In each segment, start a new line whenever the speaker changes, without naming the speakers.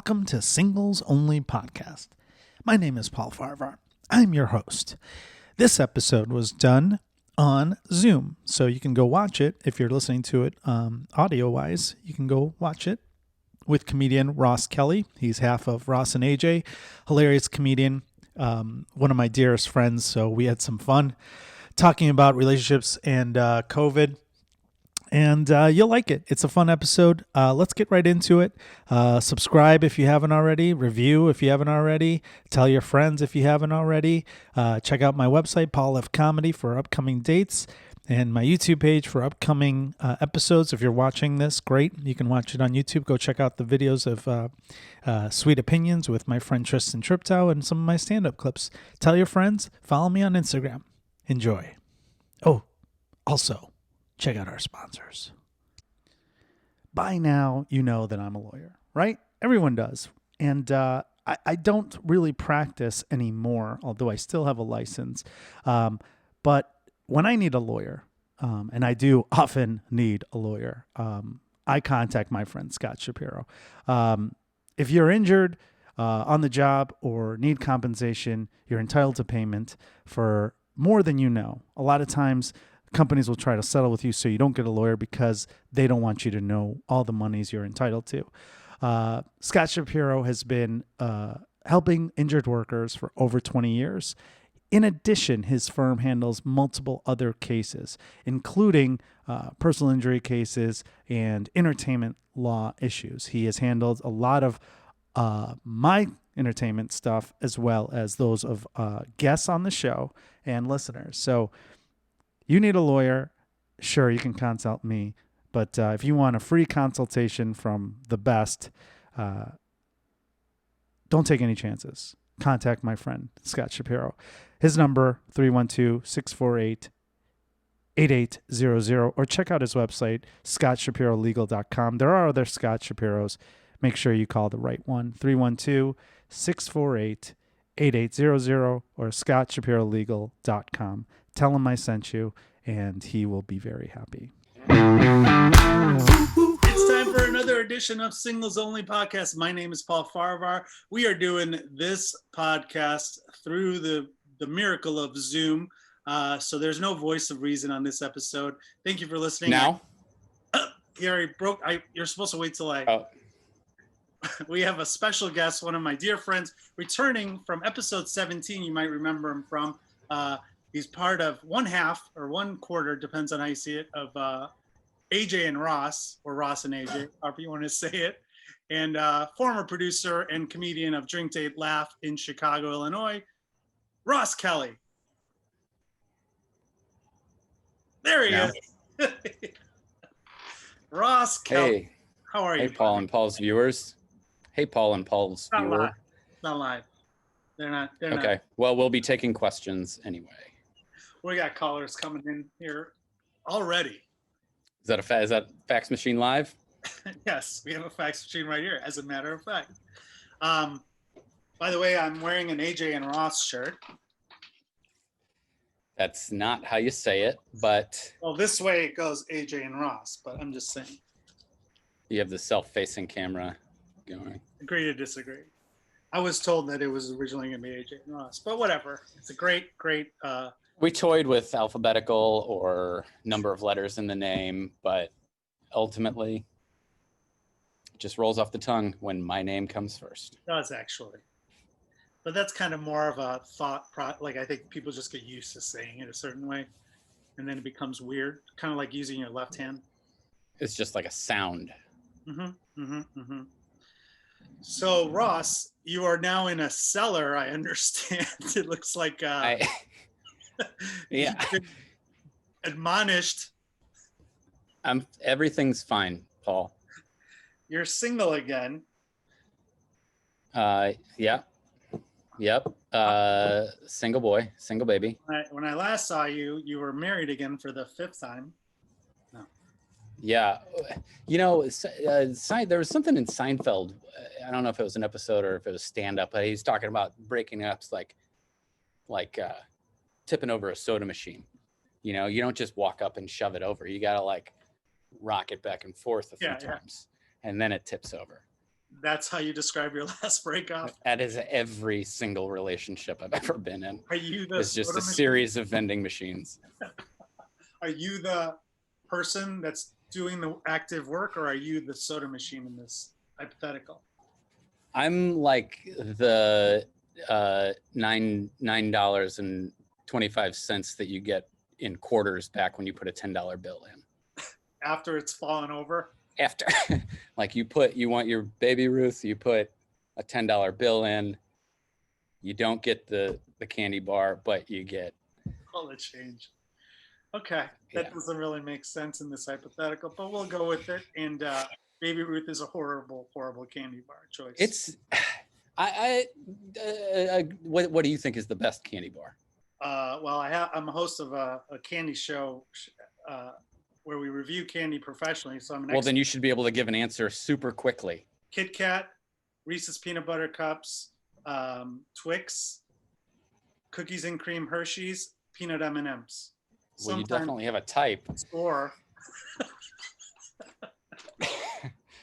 welcome to Singles Only Podcast. My name is Paul Farahvar. I'm your host. This episode was done on Zoom, so you can go watch it. If you're listening to it audio-wise, you can go watch it with comedian Ross Kelly. He's half of Ross and AJ, hilarious comedian, one of my dearest friends, so we had some fun talking about relationships and COVID. And you'll like it. It's a fun episode. Let's get right into it. Subscribe if you haven't already. Review if you haven't already. Tell your friends if you haven't already. Check out my website, Paul F. Comedy, for upcoming dates. And my YouTube page for upcoming episodes. If you're watching this, great. You can watch it on YouTube. Go check out the videos of Sweet Opinions with my friend Tristan Triptow and some of my stand-up clips. Tell your friends. Follow me on Instagram. Enjoy. Oh, also, check out our sponsors. By now, you know that I'm a lawyer, right? Everyone does. And I don't really practice anymore, although I still have a license. But when I need a lawyer, and I do often need a lawyer, I contact my friend Scott Shapiro. If you're injured on the job or need compensation, you're entitled to payment for more than you know. A lot of times, companies will try to settle with you so you don't get a lawyer because they don't want you to know all the monies you're entitled to. Scott Shapiro has been helping injured workers for over 20 years. In addition, his firm handles multiple other cases, including personal injury cases and entertainment law issues. He has handled a lot of my entertainment stuff as well as those of guests on the show and listeners. So you need a lawyer, sure, you can consult me. But if you want a free consultation from the best, don't take any chances. Contact my friend, Scott Shapiro. His number, 312-648-8800, or check out his website, scottshapirolegal.com. There are other Scott Shapiros. Make sure you call the right one, 312-648-8800, or scottshapirolegal.com. Tell him I sent you, and he will be very happy. It's time for another edition of Singles Only Podcast. My name is Paul Farahvar. We are doing this podcast through the miracle of Zoom. So there's no voice of reason on this episode. Thank you for listening.
Now?
He already broke. You're supposed to wait till I...
Oh.
We have a special guest, one of my dear friends, returning from episode 17. You might remember him from... He's part of one half or one quarter, depends on how you see it, of AJ and Ross, or Ross and AJ, however you want to say it, and former producer and comedian of Drink Date Laugh in Chicago, Illinois, Ross Kelly. There he is. Ross Kelly.
Hey.
How are you?
Hey, Paul and Paul's viewers. Hey, Paul and Paul's viewer.
Not live. They're not.
Okay. Well, we'll be taking questions anyway.
We got callers coming in here already.
Is that fax machine live?
Yes, we have a fax machine right here, as a matter of fact. By the way, I'm wearing an AJ and Ross shirt.
That's not how you say it, but...
Well, this way it goes AJ and Ross, but I'm just saying.
You have the self-facing camera going.
Agree to disagree. I was told that it was originally going to be AJ and Ross, but whatever. It's a great...
We toyed with alphabetical or number of letters in the name, but ultimately it just rolls off the tongue when my name comes first.
It does, actually. But that's kind of more of a thought, like I think people just get used to saying it a certain way, and then it becomes weird, kind of like using your left hand.
It's just like a sound.
So, Ross, you are now in a cellar, I understand. It looks like...
Yeah.
Admonished.
Everything's fine, Paul.
You're single again.
Yep. Single boy, single baby.
When I last saw you, you were married again for the 5th time. No.
Yeah. You know, there was something in Seinfeld. I don't know if it was an episode or if it was stand-up, but he's talking about breaking up like tipping over a soda machine. You know, you don't just walk up and shove it over. You got to like rock it back and forth a few times, and then it tips over.
That's how you describe your last breakup?
That is every single relationship I've ever been in.
Are you the
It's just
soda
a
machine?
series of vending machines.
Are you the person that's doing the active work, or are you the soda machine in this hypothetical?
I'm like the $9.25 that you get in quarters back when you put a $10 bill in.
After it's fallen over?
After, like you want your Baby Ruth, you put a $10 bill in. You don't get the candy bar, but you get
All the change. Okay, that doesn't really make sense in this hypothetical, but we'll go with it. And Baby Ruth is a horrible, horrible candy bar choice.
It's, what do you think is the best candy bar?
Well, I'm a host of a candy show where we review candy professionally. So I'm an
Well, then you should be able to give an answer super quickly.
Kit Kat, Reese's Peanut Butter Cups, Twix, Cookies and Cream Hershey's, Peanut M&Ms.
Well, you definitely have a type.
Or this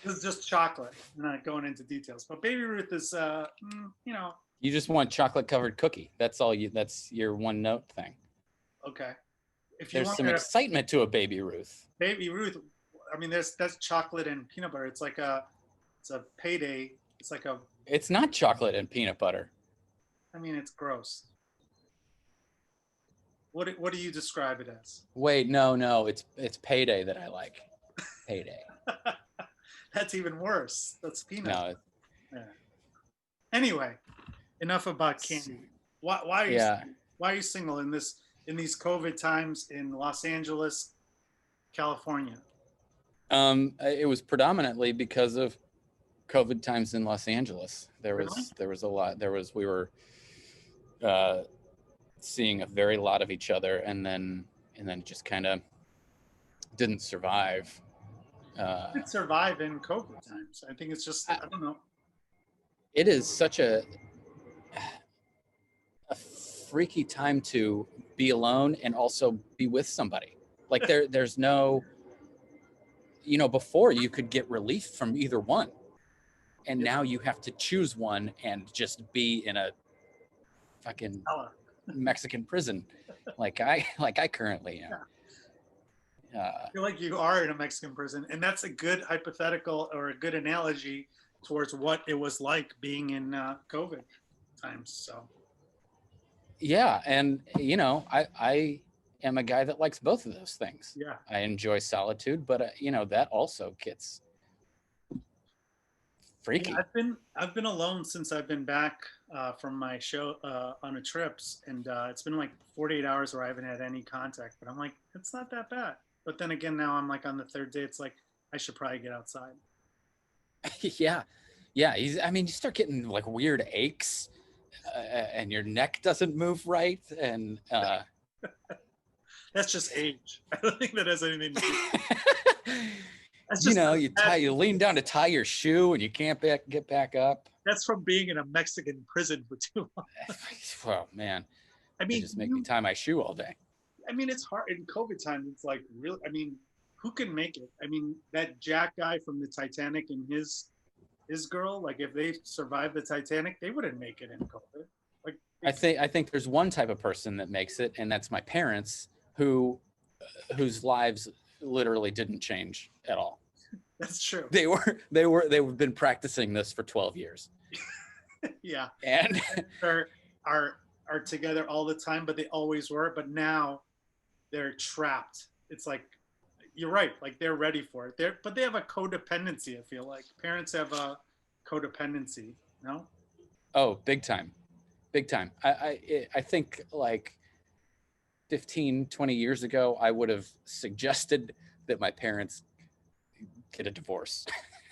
is just chocolate. I'm not going into details, but Baby Ruth is, you know.
You just want chocolate covered cookie. That's all you. That's your one note thing.
Okay. If you
There's
want
some excitement to a Baby Ruth.
Baby Ruth, I mean, that's chocolate and peanut butter. It's a payday.
It's not chocolate and peanut butter.
I mean, it's gross. What do you describe it as?
Wait, no, it's payday that I like. Payday.
That's even worse. That's peanut.
No.
Yeah. Anyway, enough about candy. Why are you single in these COVID times in Los Angeles, California?
It was predominantly because of COVID times in Los Angeles. There was a lot. We were seeing a very lot of each other, and then just kind of didn't survive.
It survive in COVID times. I think it's just I don't know.
It is such a freaky time to be alone and also be with somebody. Like there's no, before you could get relief from either one, and now you have to choose one and just be in a fucking Mexican prison, like I currently am.
I feel like you are in a Mexican prison, and that's a good hypothetical or a good analogy towards what it was like being in COVID times. So,
yeah, and I am a guy that likes both of those things.
Yeah,
I enjoy solitude, but that also gets freaky.
Yeah, I've been alone since I've been back from my show on a trips, and it's been like 48 hours where I haven't had any contact. But I'm like, it's not that bad. But then again, now I'm like on the third day. It's like I should probably get outside.
Yeah. You start getting like weird aches, and your neck doesn't move right, and
that's just age. I don't think that has anything to do.
That's just you lean down to tie your shoe and you can't get back up.
That's from being in a Mexican prison for too long.
Well, man,
I mean,
just make me tie my shoe all day.
I mean, it's hard in COVID times. It's like really. I mean, who can make it? I mean, that Jack guy from the Titanic and his girl. Like, if they survived the Titanic, they wouldn't make it in COVID. Like,
I think there's one type of person that makes it, and that's my parents, whose lives literally didn't change at all.
That's true.
They've been practicing this for 12 years.
Yeah.
And
are together all the time, but they always were. But now they're trapped. It's like, you're right. Like, they're ready for it. But they have a codependency. I feel like parents have a codependency. No?
Oh, big time. I think like 15, 20 years ago, I would have suggested that my parents get a divorce.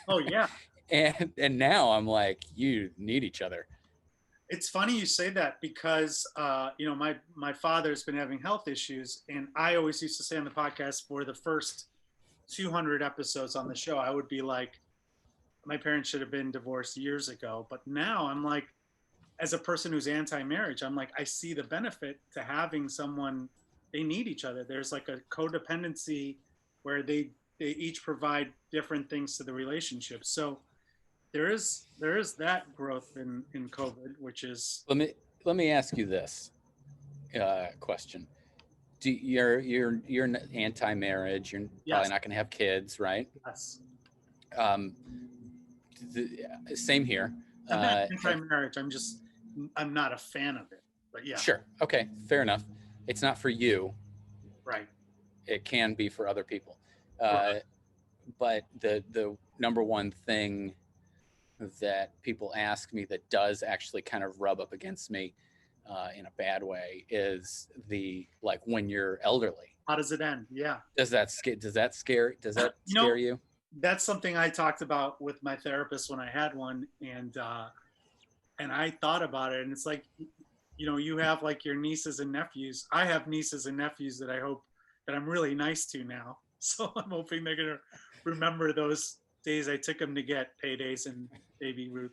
Oh yeah.
and now I'm like, you need each other.
It's funny you say that because my father's been having health issues, and I always used to say on the podcast for the first 200 episodes on the show, I would be like, my parents should have been divorced years ago. But now I'm like, as a person who's anti-marriage, I'm like, I see the benefit to having someone. They need each other. There's like a codependency where they each provide different things to the relationship. So there is that growth in COVID, which is
Let me ask you this question. You're anti-marriage. You're probably
yes,
not going to have kids, right?
yes.
Um, Same here.
I'm not
Uh,
anti-marriage. I'm not a fan of it. But yeah,
sure. Okay. Fair enough. It's not for you.
right.
It can be for other people.
Right.
But the number one thing that people ask me that does actually kind of rub up against me in a bad way is the like when you're elderly.
How does it end? Yeah.
Does that
You know,
scare you?
that's something I talked about with my therapist when I had one, and I thought about it, and it's like, you have like your nieces and nephews. I have nieces and nephews that I hope that I'm really nice to now. So I'm hoping they're gonna remember those days I took them to get paydays and Baby Ruth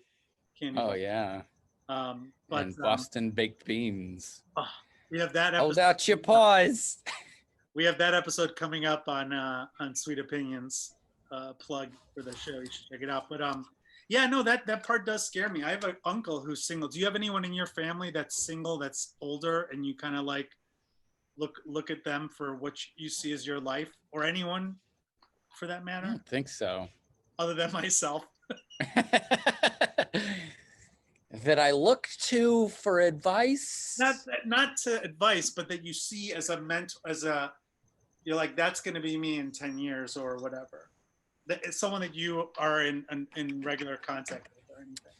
candy
Oh
bar.
yeah,
But
and Boston baked beans.
oh, we have that
Hold
episode.
out your paws.
We have that episode coming up on Sweet Opinions. Plug for the show. You should check it out. But yeah, no, that part does scare me. I have an uncle who's single. Do you have anyone in your family that's single, that's older, and you kind of like look at them for what you see as your life, or anyone for that
I
matter,
don't think so.
other than myself?
That I look to for advice.
Not to advice, but that you see as a mental, you're like, that's going to be me in 10 years or whatever. That it's someone that you are in regular contact with or anything.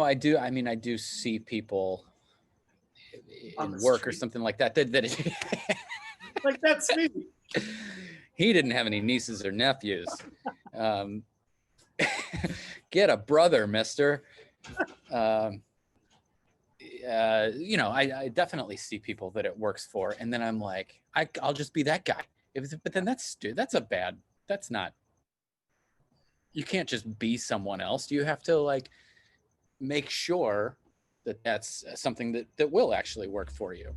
I do. I mean, I do see people
On
in
the
work or
street.
something like that.
Like, that's me.
He didn't have any nieces or nephews. Get a brother, mister. I definitely see people that it works for, and then I'm like, I'll just be that guy. But then that's not. You can't just be someone else. You have to like make sure that that's something that will actually work for you.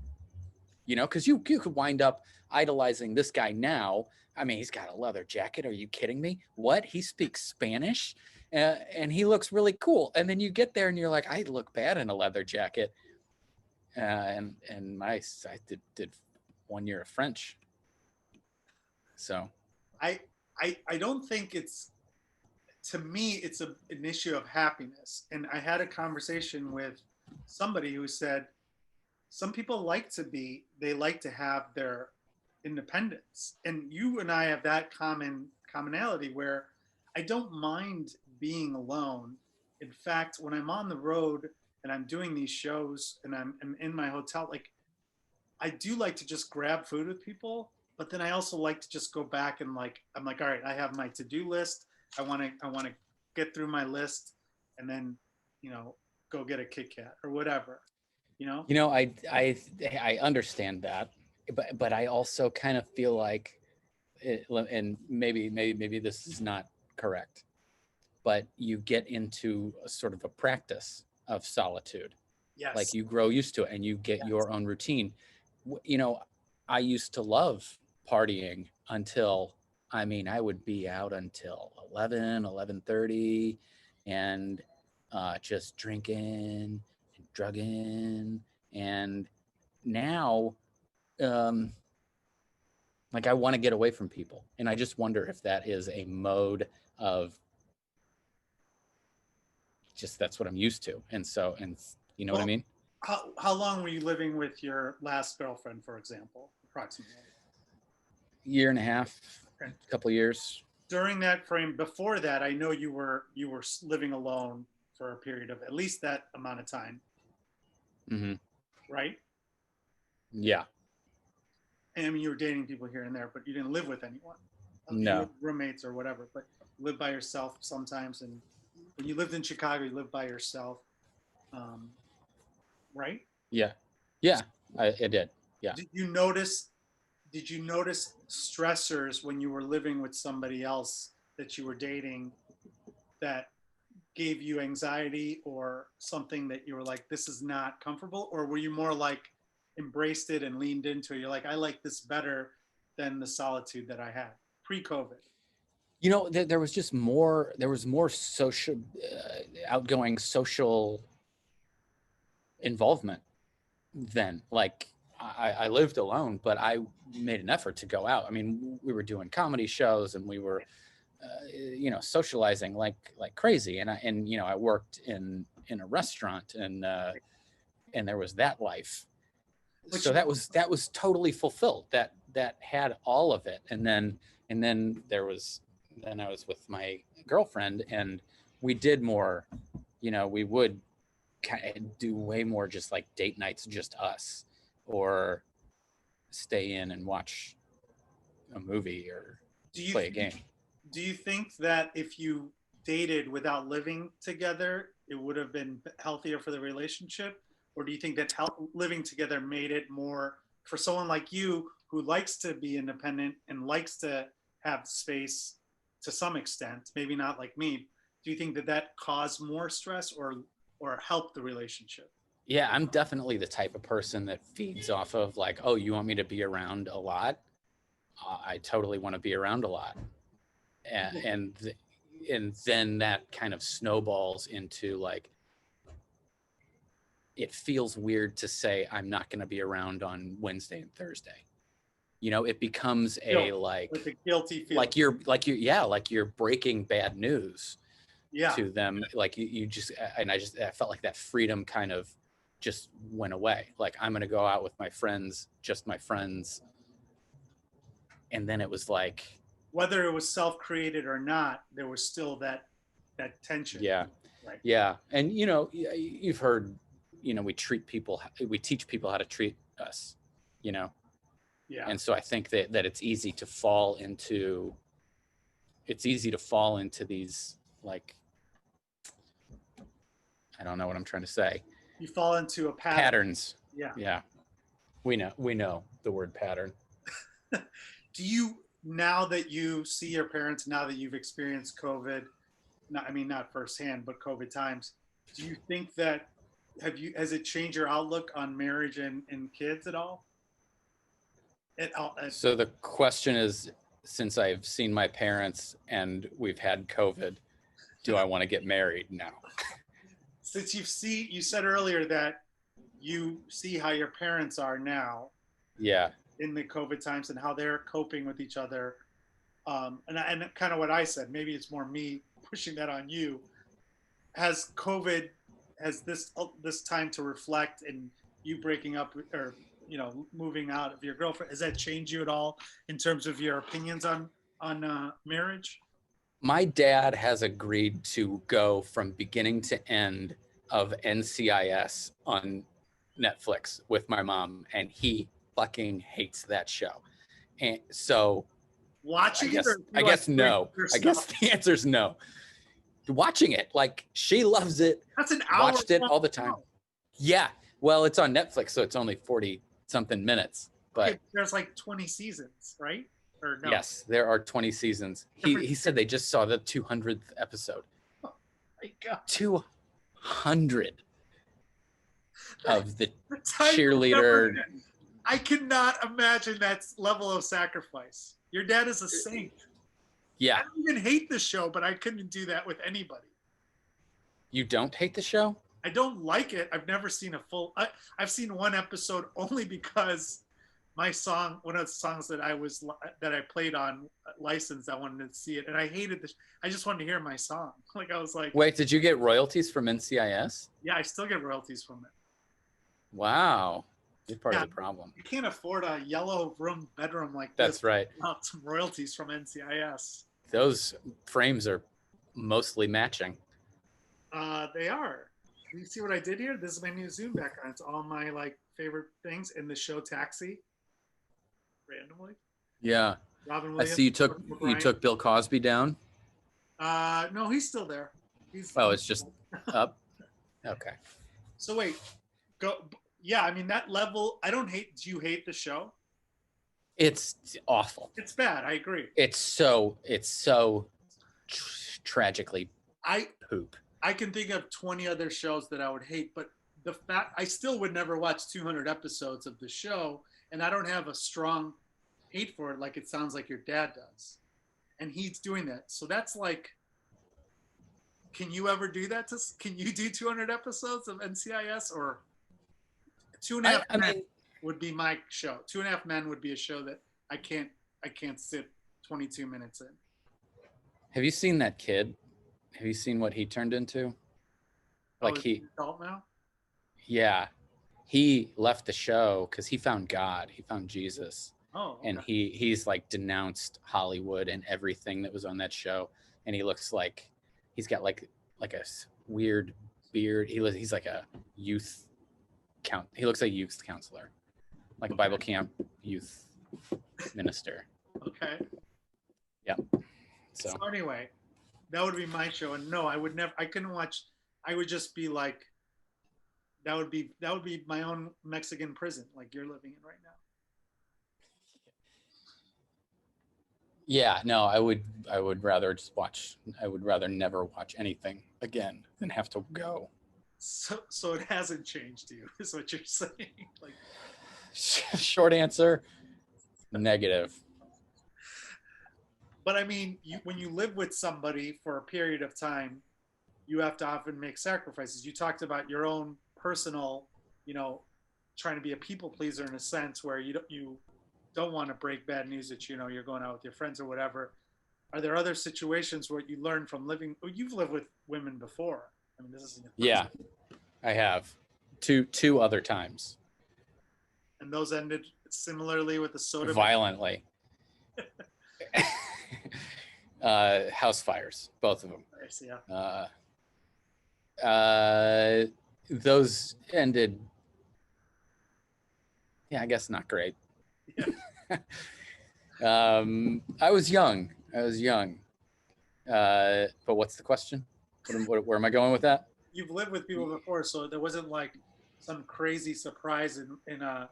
Because you could wind up idolizing this guy now. I mean, he's got a leather jacket. Are you kidding me? What? He speaks Spanish, and he looks really cool. And then you get there and you're like, I look bad in a leather jacket. And I did 1 year of French. So
I don't think it's, to me, it's an issue of happiness. And I had a conversation with somebody who said some people they like to have their independence. And you and I have that commonality where I don't mind being alone. In fact, when I'm on the road and I'm doing these shows and I'm in my hotel, like, I do like to just grab food with people, but then I also like to just go back and like, I'm like, all right, I have my to-do list. I want to get through my list and then, go get a Kit Kat or whatever,
I understand that, but I also kind of feel like, and maybe this is not correct, but you get into a sort of a practice of solitude.
Yes.
Like you grow used to it and you get your own routine. I used to love partying until, I would be out until 11:30 and just drinking and drugging. And now, like I want to get away from people. And I just wonder if that is a mode of just, that's what I'm used to. And so, you know what I mean?
How long were you living with your last girlfriend, for example, approximately?
Year and a half,
Okay.
a couple of years.
During that frame, before that, I know you were living alone for a period of at least that amount of time.
Mm-hmm.
Right?
Yeah.
I mean, you were dating people here and there, but you didn't live with anyone.
No.
Roommates or whatever, but you lived by yourself sometimes. And when you lived in Chicago, you lived by yourself. Right?
Yeah. I did. Yeah.
Did you notice stressors when you were living with somebody else that you were dating that gave you anxiety, or something that you were like, this is not comfortable? Or were you more like embraced it and leaned into it? You're like, I like this better than the solitude that I had pre-COVID.
You know, there was just more. There was more social, outgoing social involvement then. Like I lived alone, but I made an effort to go out. I mean, we were doing comedy shows and we were, socializing like crazy. And I worked in a restaurant and there was that life.
But
So that was totally fulfilled. That had all of it. And then I was with my girlfriend and we did more, we would kind of do way more just like date nights, just us, or stay in and watch a movie or play a game.
Do you think that if you dated without living together, it would have been healthier for the relationship? Or do you think that living together made it more for someone like you who likes to be independent and likes to have space to some extent, maybe not like me? Do you think that that caused more stress or helped the relationship?
Yeah, I'm definitely the type of person that feeds off of like, oh, you want me to be around a lot? I totally want to be around a lot. And then that kind of snowballs into like, it feels weird to say I'm not going to be around on Wednesday and Thursday. It becomes a like
a guilty feeling.
like you're breaking bad news to them. Like you just, and I felt like that freedom kind of just went away. Like I'm going to go out with my friends, just my friends. And then it was like,
whether it was self-created or not, there was still that tension.
Yeah. Right. Yeah. And, you've heard, we teach people how to treat us,
Yeah.
And so I think that it's easy to fall into these, like, I don't know what I'm trying to say.
You fall into a pattern.
Patterns.
Yeah.
Yeah. We know the word pattern.
Do you, now that you see your parents, now that you've experienced COVID, not firsthand, but COVID times, do you think that, has it changed your outlook on marriage and kids at all?
So the question is, since I've seen my parents and we've had COVID, do I want to get married now?
Since you said earlier that you see how your parents are now.
Yeah.
In the COVID times and how they're coping with each other. And kind of what I said, maybe it's more me pushing that on you. Has COVID, has this time to reflect and you breaking up or, moving out of your girlfriend, has that changed you at all in terms of your opinions on marriage?
My dad has agreed to go from beginning to end of NCIS on Netflix with my mom, and he fucking hates that show. And so
watching
I guess no. I guess the answer is no. Watching it, like, she loves it.
That's an hour.
Watched it all the time. Yeah. Well, it's on Netflix, so it's only 40 something minutes. But
okay, there's like 20 seasons, right? Or no?
Yes, there are 20 seasons. He said they just saw the 200th episode.
Oh my God.
200 of the cheerleader.
I cannot imagine that level of sacrifice. Your dad is a saint.
Yeah.
I don't even hate the show, but I couldn't do that with anybody.
You don't hate the show?
I don't like it. I've never seen a full. I've seen one episode only because my song, one of the songs that I played on licensed, I wanted to see it, and I hated this. I just wanted to hear my song. Like I was like,
wait, did you get royalties from NCIS?
Yeah, I still get royalties from it.
Wow, you're part of the problem.
You can't afford a yellow room bedroom like this.
That's right.
Without some royalties from NCIS.
Those frames are mostly matching.
They are. You see what I did here? This is my new Zoom background. It's all my favorite things in the show Taxi. Randomly.
Yeah.
Robin Williams.
I see you took Bill Cosby down.
No, he's still there.
It's just up. Okay.
So wait, go. Yeah, I mean that level. I don't hate. Do you hate the show?
It's awful.
It's bad. I agree.
It's so tragically poop.
I can think of 20 other shows that I would hate, but the fact I still would never watch 200 episodes of the show, and I don't have a strong hate for it like it sounds like your dad does. and he's doing that. So that's like, can you ever do that? Can you do 200 episodes of NCIS? Or Two and a Half
I
Men
mean,
would be my show. Two and a Half Men would be a show that I can't sit 22 minutes in.
have you seen that kid? Have you seen what he turned into? Like
is he an adult now?
Yeah, he left the show because he found God. He found Jesus.
Oh, okay.
And he's like denounced Hollywood and everything that was on that show. And he looks like he's got like a weird beard. He's like a youth he looks like a youth counselor, like a Bible camp youth minister.
Okay.
Yeah. So
anyway, that would be my show. And no, I would never. I couldn't watch. I would just be like, that would be my own Mexican prison, like you're living in right now.
yeah, no, I would rather just watch. I would rather never watch anything again than have to go.
So it hasn't changed you, is what you're saying? Like,
short answer, negative.
But I mean, when you live with somebody for a period of time, you have to often make sacrifices. You talked about your own personal, trying to be a people pleaser in a sense where you don't want to break bad news that you're going out with your friends or whatever. Are there other situations where you learn from living? You've lived with women before. I mean, this isn't your first.
Yeah, I have two other times.
And those ended similarly with the soda.
Violently. House fires, both of them.
Nice, yeah.
Those ended, I guess not great.
Yeah.
I was young. But what's the question? Where am I going with that?
You've lived with people before, so there wasn't like some crazy surprise in a,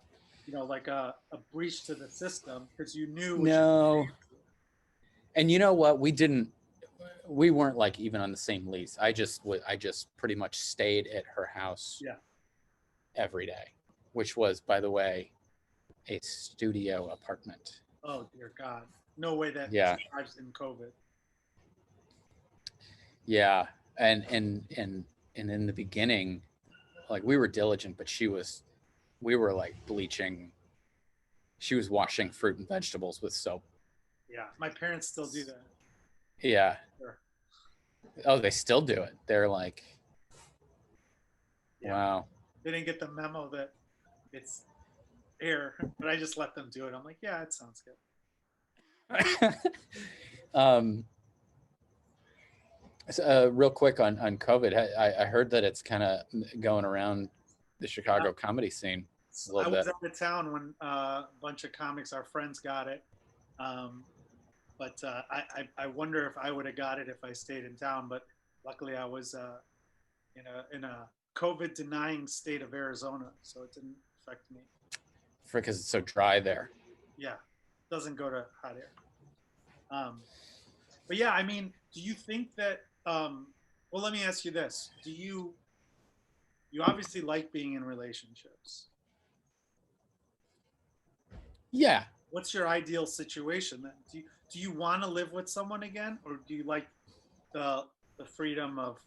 like a breach to the system because you knew.
No. And you know what? We weren't like even on the same lease. I just pretty much stayed at her house.
Yeah.
Every day, which was, by the way, a studio apartment.
Oh dear God! No way that survives in COVID.
Yeah, and in the beginning, like we were diligent, but we were like bleaching. She was washing fruit and vegetables with soap.
Yeah, my parents still do that.
Yeah.
Sure.
Oh, they still do it. They're like, wow.
They didn't get the memo that it's air, but I just let them do it. I'm like, yeah, it sounds good.
So, real quick on COVID, I heard that it's kind of going around the Chicago comedy scene a little bit.
I was out of town when a bunch of comics, our friends, got it. But I wonder if I would have got it if I stayed in town. But luckily, I was in a COVID denying state of Arizona, so it didn't affect me.
Because it's so dry there.
Yeah, it doesn't go to hot air. But yeah, I mean, do you think that? Well, let me ask you this: you obviously like being in relationships?
Yeah.
What's your ideal situation then? Do you want to live with someone again, or do you like the freedom of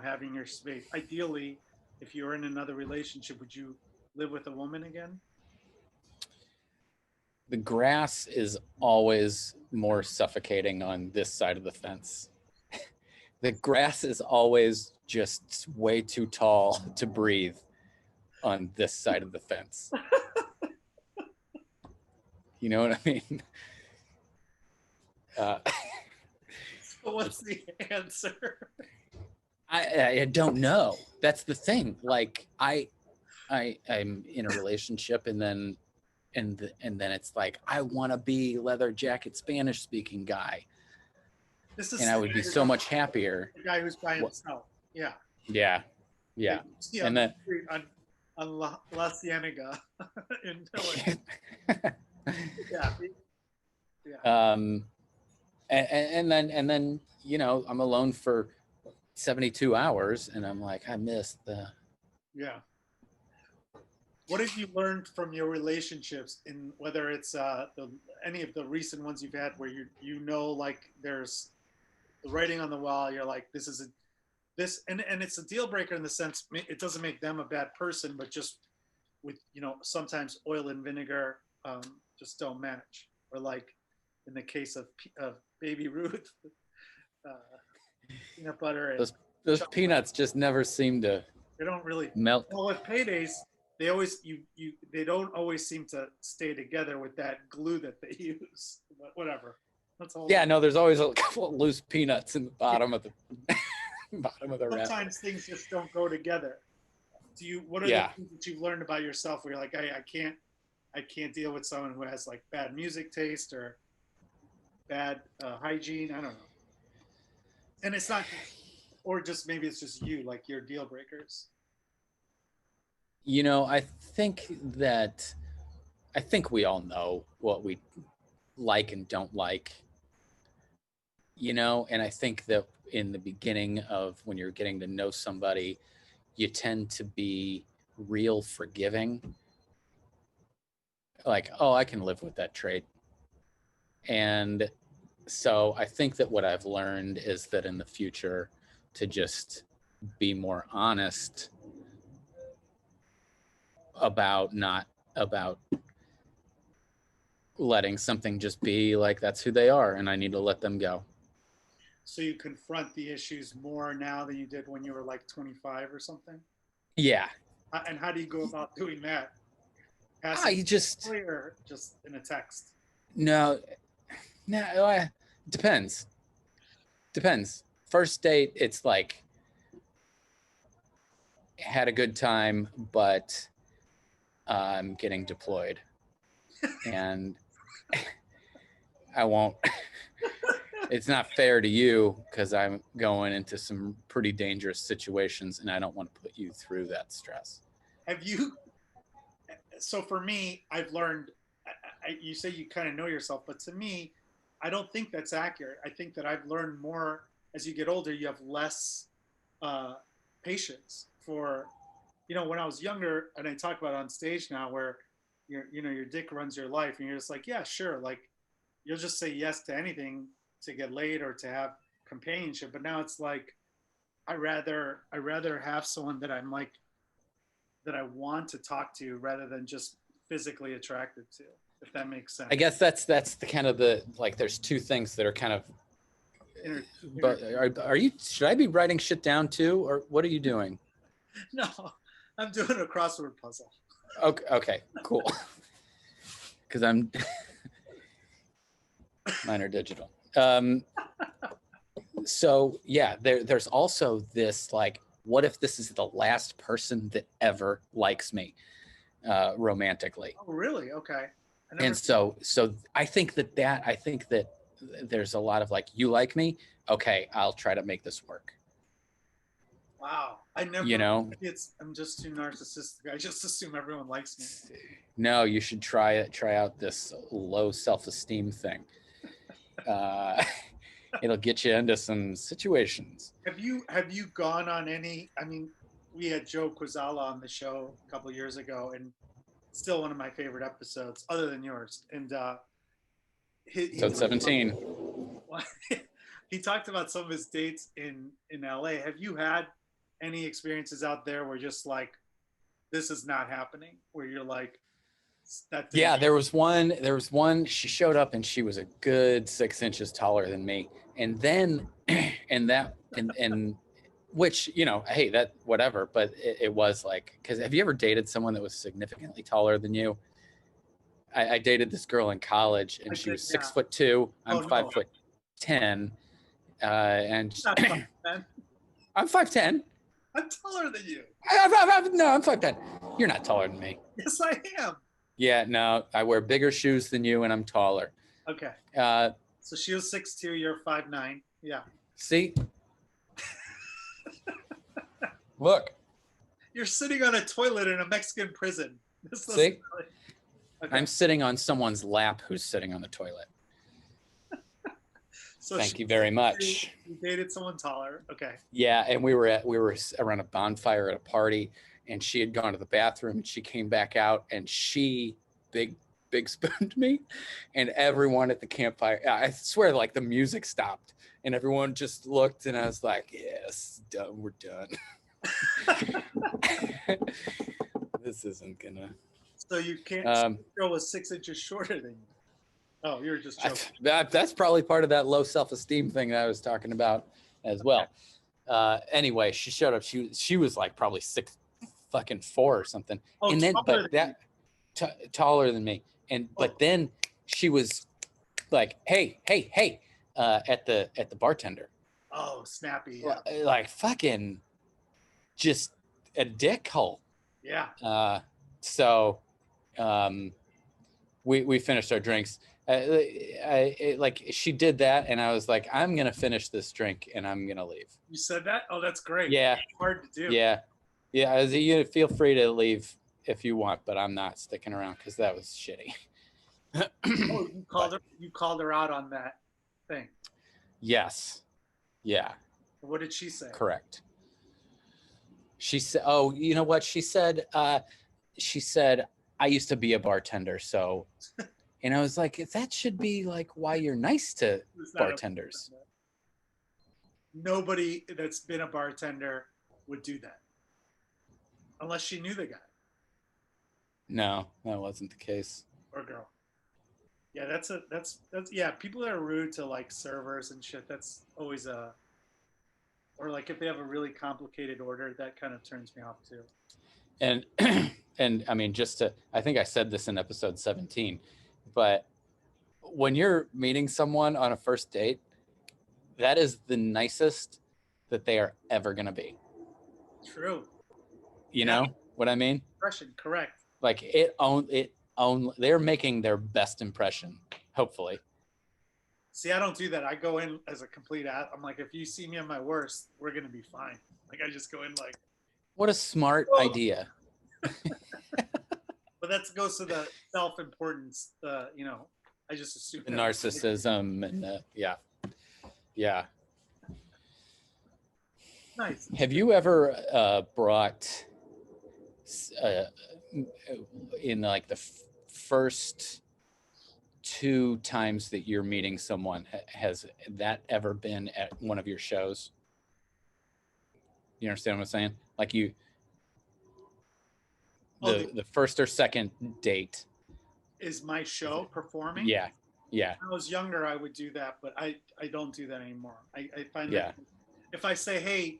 having your space? Ideally, if you're in another relationship, would you live with a woman again?
The grass is always more suffocating on this side of the fence. The grass is always just way too tall to breathe on this side of the fence. You know what I mean?
So what's the answer?
I don't know. That's the thing. Like I'm in a relationship, and then it's like I want to be leather jacket Spanish speaking guy, and I would be so much happier.
The guy who's by himself. Yeah.
Yeah. Yeah.
And then on La Cienega in yeah.
And then I'm alone for 72 hours, and I'm like, I miss the.
Yeah. what have you learned from your relationships, in whether it's any of the recent ones you've had where you know, like there's the writing on the wall, you're like, this is a this and it's a deal breaker in the sense it doesn't make them a bad person, but just with, you know, sometimes oil and vinegar just don't match. Or like in the case of Baby Ruth, uh, peanut butter and
Those
chocolate.
peanuts just never seem to
They don't really
melt.
well with paydays. They always they don't always seem to stay together with that glue that they use. But whatever. That's all.
Yeah, no, there's always a couple of loose peanuts in the bottom of the bottom of the wrapper.
Sometimes things just don't go together. What are the things that you've learned about yourself where you're like, I can't deal with someone who has like bad music taste or bad hygiene? I don't know. And it's not, or just maybe it's just you, like your deal breakers.
You know, I think we all know what we like and don't like, you know, and I think that in the beginning of when you're getting to know somebody, you tend to be real forgiving. Like, oh, I can live with that trait. And so I think that what I've learned is that in the future to just be more honest about letting something just be like, that's who they are and I need to let them go.
So you confront the issues more now than you did when you were like 25 or something?
Yeah.
And how do you go about doing that?
You just
or just in a text?
No, depends. First date, it's like, had a good time, but I'm getting deployed. And I won't, it's not fair to you because I'm going into some pretty dangerous situations and I don't want to put you through that stress.
So for me, I've learned, you say you kind of know yourself, but to me, I don't think that's accurate. I think that I've learned more as you get older, you have less patience for, you know, when I was younger, and I talk about it on stage now where your dick runs your life and you're just like, yeah, sure. Like you'll just say yes to anything to get laid or to have companionship. But now it's like, I rather have someone that I'm like, that I want to talk to rather than just physically attracted to, if that makes sense.
I guess that's the kind of the, like, there's two things that are kind of, but should I be writing shit down too? Or what are you doing?
No, I'm doing a crossword puzzle.
Okay, cool. Because mine are digital. So yeah, there's also this, like, what if this is the last person that ever likes me romantically?
Oh, really? Okay.
And so I think that there's a lot of like, you like me? Okay, I'll try to make this work.
Wow. I never,
you know,
I'm just too narcissistic. I just assume everyone likes me.
No, you should try out this low self-esteem thing. It'll get you into some situations.
Have you gone on any, I mean, we had Joe Quazala on the show a couple of years ago, and still one of my favorite episodes other than yours. And
Episode 17.
He talked about some of his dates in LA. Have you had any experiences out there where just like, this is not happening, where you're like, that?
Yeah, there was one, she showed up and she was a good 6 inches taller than me. And then, and which, you know, hey, that whatever, but it was like, because have you ever dated someone that was significantly taller than you? I dated this girl in college and she was 6'2". I'm 5'10". And I'm 5'10".
I'm taller than you.
No, I'm 5'10". You're not taller than me.
Yes, I am.
Yeah, no, I wear bigger shoes than you and I'm taller.
Okay. So she was 6'2", you're 5'9". Yeah.
See? Look.
You're sitting on a toilet in a Mexican prison.
See? Really... Okay. I'm sitting on someone's lap who's sitting on the toilet. So thank you very much.
You dated someone taller. Okay.
Yeah, and we were around a bonfire at a party, and she had gone to the bathroom, and she came back out, and she big spooned me, and everyone at the campfire, I swear, like the music stopped, and everyone just looked, and I was like, yes, done, we're done. This isn't gonna.
So you can't. Girl was 6 inches shorter than you. Oh, you were just joking.
That's probably part of that low self-esteem thing that I was talking about as well. Anyway, she showed up. She was like probably 6'4" or something.
Oh,
and then taller than me. But then she was like, hey, at the bartender.
Oh, snappy. Yeah.
Like fucking just a dickhole.
Yeah.
So we finished our drinks. Like she did that, and I was like, I'm gonna finish this drink and I'm gonna leave.
You said that? Oh, that's great.
Yeah.
It's hard to do.
Yeah. You feel free to leave if you want, but I'm not sticking around because that was shitty.
Oh, you called her out on that thing.
Yes. Yeah.
What did she say?
Correct. She said, "Oh, you know what?" She said, "I used to be a bartender, so." And I was like, "That should be like why you're nice to bartenders."
Nobody that's been a bartender would do that, unless she knew the guy.
No, that wasn't the case.
Or girl. Yeah, that's yeah. People that are rude to like servers and shit. That's always or like if they have a really complicated order, that kind of turns me off too.
And and I mean, I think I said this in episode 17, but when you're meeting someone on a first date, that is the nicest that they are ever going to be.
True.
You know what I mean?
Impression, correct.
Like they're making their best impression, hopefully.
See, I don't do that. I go in as a complete ass. I'm like, if you see me at my worst, we're going to be fine. Like, I just go in like.
What a smart idea.
But that goes to the self-importance, I just assume.
The narcissism and yeah.
Nice.
Have you ever brought in like the first 2 times that you're meeting someone, has that ever been at one of your shows? You understand what I'm saying? Like the first or second date
is my show performing.
Yeah.
When I was younger, I would do that, but I don't do that anymore. I find that if I say, hey,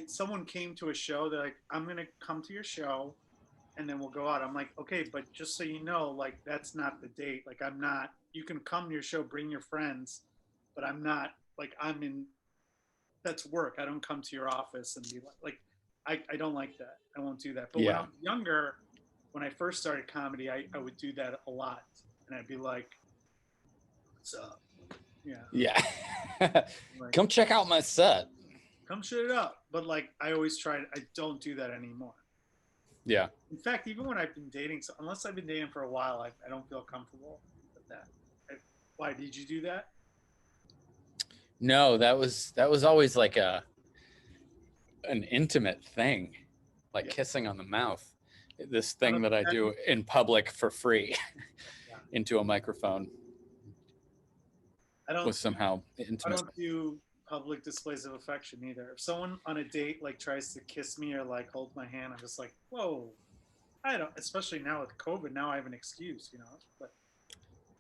someone came to a show, they're like, I'm gonna come to your show and then we'll go out. I'm like, okay, but just so you know, like that's not the date. Like I'm not, you can come to your show, bring your friends, but I'm not like that's work. I don't come to your office and be like I don't like that. I won't do that. But when I was younger, when I first started comedy, I would do that a lot. And I'd be like, what's up? Yeah.
Like, come check out my set.
Come shut it up. But like I always try, I don't do that anymore.
Yeah.
In fact, even when I've been dating, so unless I've been dating for a while, I don't feel comfortable with that. Why did you do that?
No, that was always like an intimate thing, like kissing on the mouth. This thing that I do in public for free into a microphone. Was somehow intimate.
I don't do public displays of affection either. If someone on a date like tries to kiss me or like hold my hand, I'm just like, whoa. I don't, especially now with COVID, now I have an excuse, but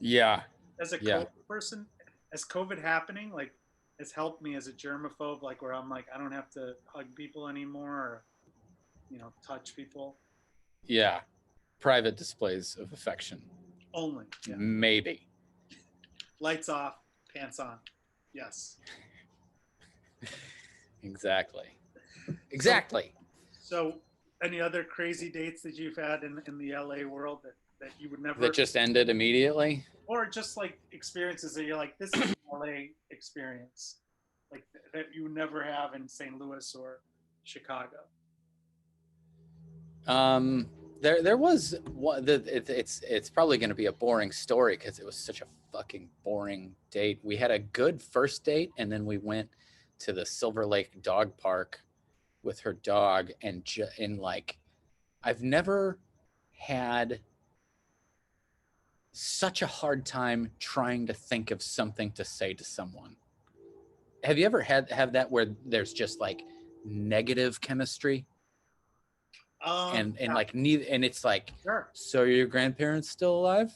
as a COVID person, as COVID happening, like it's helped me as a germaphobe, like where I'm like, I don't have to hug people anymore or, touch people.
Yeah. Private displays of affection.
Only. Yeah.
Maybe.
Lights off, pants on. Yes.
Exactly.
So any other crazy dates that you've had in the LA world that you would never.
That just ended immediately?
Or just like experiences that you're like, this is an LA experience. Like that you would never have in St. Louis or Chicago.
There was one. It's probably going to be a boring story because it was such a fucking boring date. We had a good first date, and then we went to the Silver Lake Dog Park with her dog, and like, I've never had such a hard time trying to think of something to say to someone. Have you ever have that where there's just like negative chemistry and
Yeah,
like neither, and it's like,
sure.
so are your grandparents still alive?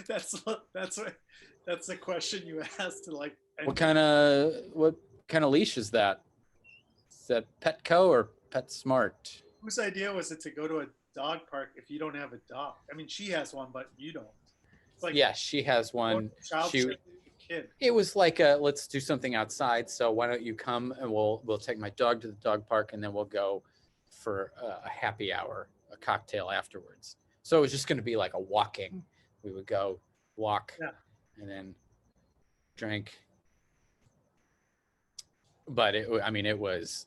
That's a question you asked to like.
What kind of leash is that? Is that Petco or PetSmart?
Whose idea was it to go to a dog park if you don't have a dog? I mean, she has one, but you don't. It's like,
Yeah, she has one.
Child kid.
It was like let's do something outside. So why don't you come and we'll take my dog to the dog park, and then we'll go for a happy hour, a cocktail afterwards. So it was just going to be like a walking. We would go walk,
Yeah.
and then drink. But it was.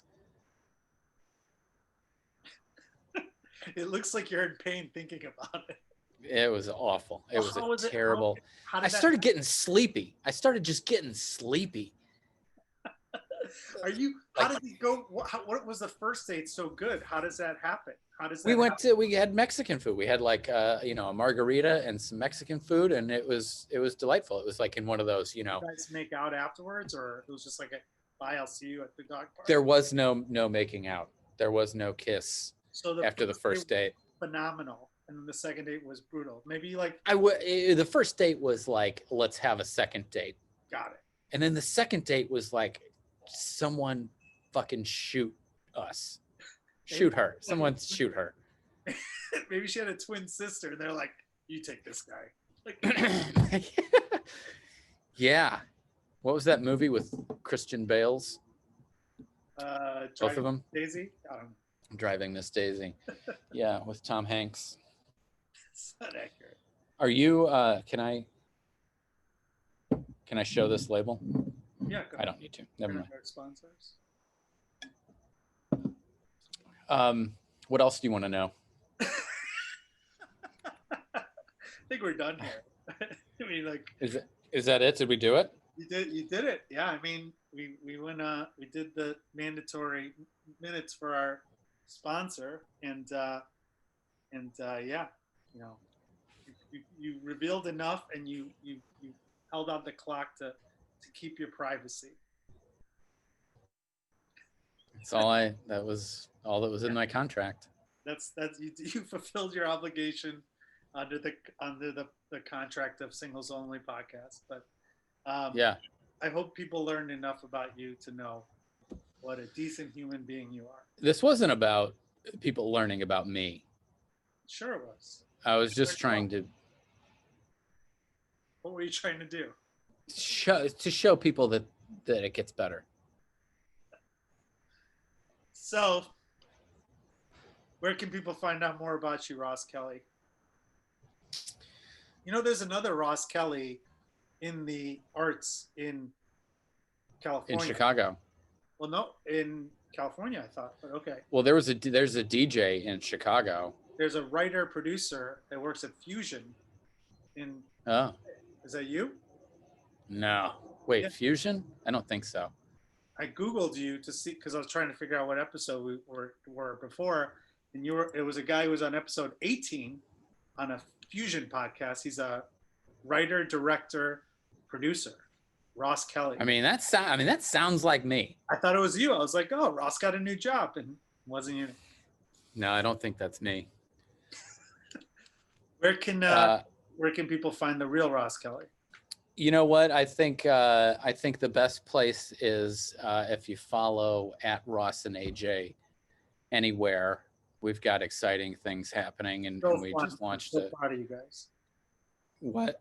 It looks like you're in pain thinking about it.
It was awful. It was terrible.
How
I started getting sleepy. I started just getting sleepy.
How did you go? What was the first date so good? How does that happen?
We had Mexican food. We had like a margarita and some Mexican food, and it was delightful. It was like in one of those,
You guys make out afterwards, or it was just like bye, I'll see you at the dog park?
There was no making out. There was no kiss after the first date.
Phenomenal. And then the second date was brutal. Maybe like
the first date was like, let's have a second date.
Got it.
And then the second date was like, someone fucking shoot us. Shoot her. Someone shoot her.
Maybe she had a twin sister, and they're like, you take this guy. Like,
yeah. What was that movie with Christian Bales?
Both
of them?
Daisy?
Driving Miss Daisy. Yeah, with Tom Hanks.
It's not accurate.
Are you can I show this label?
Yeah, go
I don't need to. Never mind.
Our sponsors.
What else do you want to know?
I think we're done here. I mean, like,
is that it? Did we do it?
You did it. Yeah, I mean, we went we did the mandatory minutes for our sponsor, and yeah, you revealed enough, and you held out the clock to keep your privacy.
That was all that was in my contract.
That's you fulfilled your obligation under the contract of Singles Only podcast. But
yeah,
I hope people learned enough about you to know what a decent human being you are.
This wasn't about people learning about me.
Sure it was.
I was just trying to.
What were you trying to do?
Show people that it gets better.
So, where can people find out more about you, Ross Kelly? There's another Ross Kelly in the arts in California.
In Chicago.
Well, no, in California, I thought, but okay.
Well, there's a DJ in Chicago.
There's a writer producer that works at Fusion.
Oh.
Is that you?
No. Wait,
Yeah.
Fusion? I don't think so.
I Googled you to see, because I was trying to figure out what episode we were before, and it was a guy who was on episode 18 on a Fusion podcast. He's a writer, director, producer, Ross Kelly.
I mean, that sounds like me.
I thought it was you. I was like, oh, Ross got a new job, and it wasn't you.
No, I don't think that's me.
Where can people find the real Ross Kelly?
You know what? I think the best place is if you follow at Ross and AJ anywhere. We've got exciting things happening, and we just launched
it. I'm so proud of you guys.
What?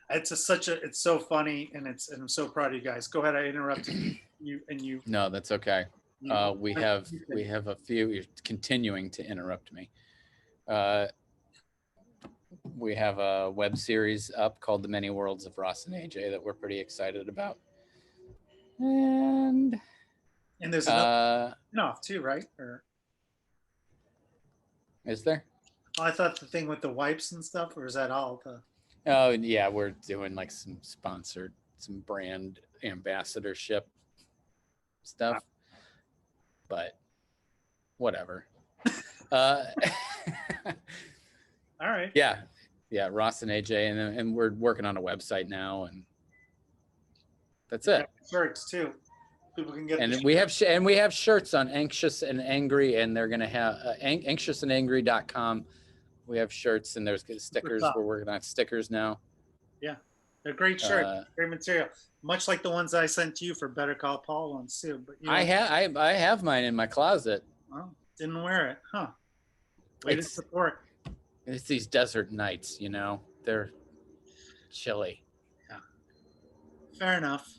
It's so funny, and I'm so proud of you guys. Go ahead, I interrupted you.
No, that's okay. We have a few. You're continuing to interrupt me. We have a web series up called The Many Worlds of Ross and AJ that we're pretty excited about. And
there's another spin-off too, right? Or
is there?
Oh, I thought the thing with the wipes and stuff, or is that all the?
Oh yeah, we're doing like some brand ambassadorship stuff, but whatever. uh,
All right.
yeah, Ross and AJ, and we're working on a website now, and that's it.
Shirts too. People can get.
And we have shirts on Anxious and Angry, and they're gonna have anxiousandangry.com. We have shirts, and there's stickers. We're working on stickers now.
Yeah, they're great shirts, great material. Much like the ones I sent to you for Better Call Paul ones too. But
I have mine in my closet.
Well, didn't wear it, huh? Way to support.
It's these desert nights, they're chilly.
Yeah. Fair enough.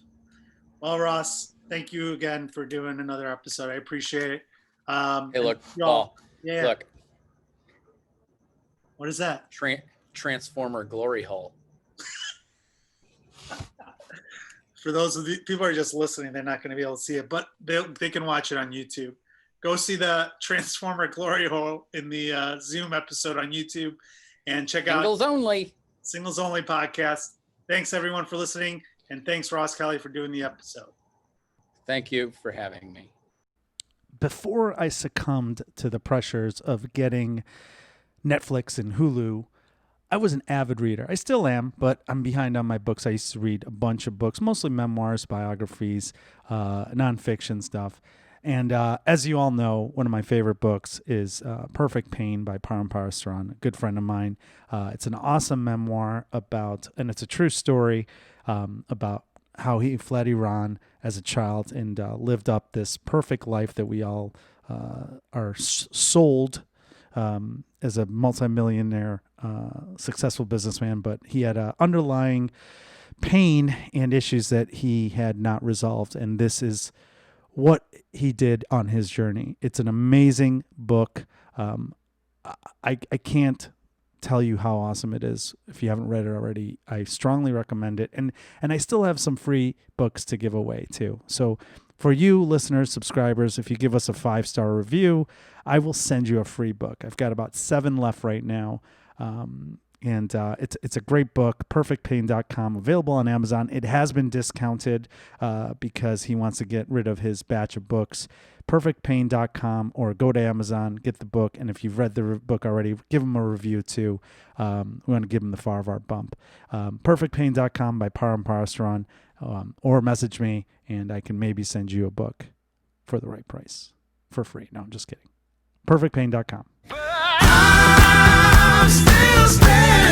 Well, Ross, thank you again for doing another episode. I appreciate it.
Hey, look, Paul.
Yeah.
Look.
What is that?
Transformer glory hole.
For those of the people who are just listening, they're not going to be able to see it, but they can watch it on YouTube. Go see the Transformer glory hole in the Zoom episode on YouTube, and check out Singles Only podcast. Thanks everyone for listening, and thanks Ross Kelly for doing the episode.
Thank you for having me.
Before I succumbed to the pressures of getting Netflix and Hulu, I was an avid reader. I still am, but I'm behind on my books. I used to read a bunch of books, mostly memoirs, biographies, nonfiction stuff. And as you all know, one of my favorite books is Perfect Pain by Paul Farahvar, a good friend of mine. It's an awesome memoir and it's a true story about how he fled Iran as a child and lived up this perfect life that we all are sold as a multimillionaire, successful businessman. But he had underlying pain and issues that he had not resolved. And this is what he did on his journey. It's an amazing book. I can't tell you how awesome it is. If you haven't read it already, I strongly recommend it. And I still have some free books to give away too. So for you listeners, subscribers, if you give us a 5-star review, I will send you a free book. I've got about 7 left right now. And it's a great book, perfectpain.com, available on Amazon. It has been discounted because he wants to get rid of his batch of books. Perfectpain.com, or go to Amazon, get the book. And if you've read the book already, give him a review too. We want to give him the Farahvar bump. Perfectpain.com by Paul Farahvar, or message me and I can maybe send you a book for the right price for free. No, I'm just kidding. Perfectpain.com.
I'm still standing.